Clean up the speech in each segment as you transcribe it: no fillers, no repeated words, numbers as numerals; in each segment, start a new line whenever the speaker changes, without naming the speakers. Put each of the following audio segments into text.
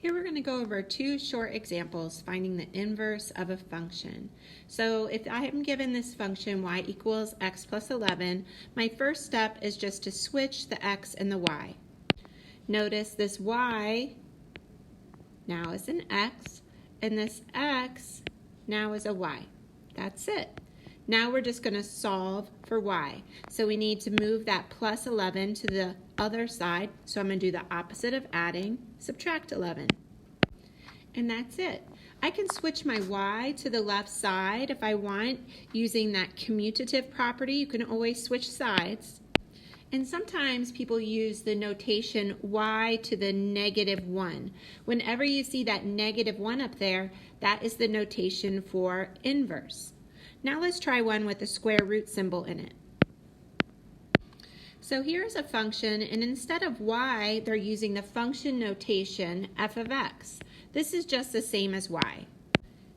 Here we're going to go over two short examples finding the inverse of a function. So if I am given this function y equals x plus 11, my first step is just to switch the x and the y. Notice this y now is an x and this x now is a y. That's it. Now we're just going to solve for y. So we need to move that plus 11 to the other side. So I'm going to do the opposite of adding, subtract 11. And that's it. I can switch my y to the left side if I want using that commutative property. You can always switch sides. And sometimes people use the notation y to the -1. Whenever you see that -1 up there, that is the notation for inverse. Now let's try one with a square root symbol in it. So here's a function, and instead of y, they're using the function notation f of x. This is just the same as y.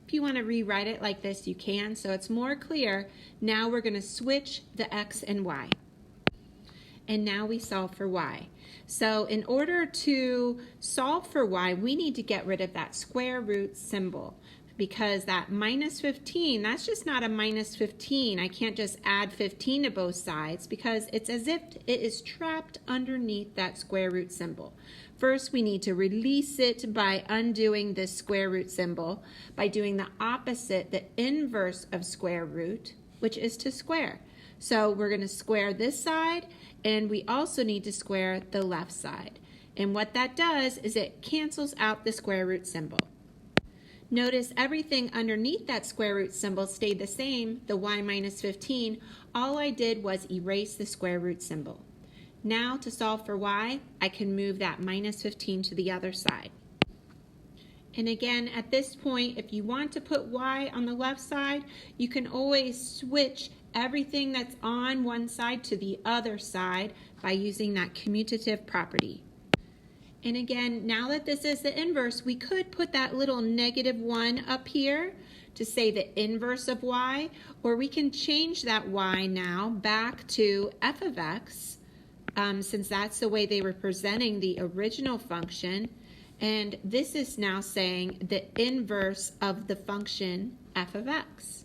If you want to rewrite it like this, you can, so it's more clear. Now we're going to switch the x and y. And now we solve for y. So in order to solve for y, we need to get rid of that square root symbol, because that -15, that's just not a -15. I can't just add 15 to both sides because it's as if it is trapped underneath that square root symbol. First, we need to release it by undoing this square root symbol by doing the opposite, the inverse of square root, which is to square. So we're going to square this side, and we also need to square the left side. And what that does is it cancels out the square root symbol. Notice everything underneath that square root symbol stayed the same, the y minus 15. All I did was erase the square root symbol. Now to solve for y, I can move that minus 15 to the other side. And again, at this point, if you want to put y on the left side, you can always switch everything that's on one side to the other side by using that commutative property. And again, now that this is the inverse, we could put that little -1 up here to say the inverse of y, or we can change that y now back to f of x, since that's the way they were presenting the original function. And this is now saying the inverse of the function f of x.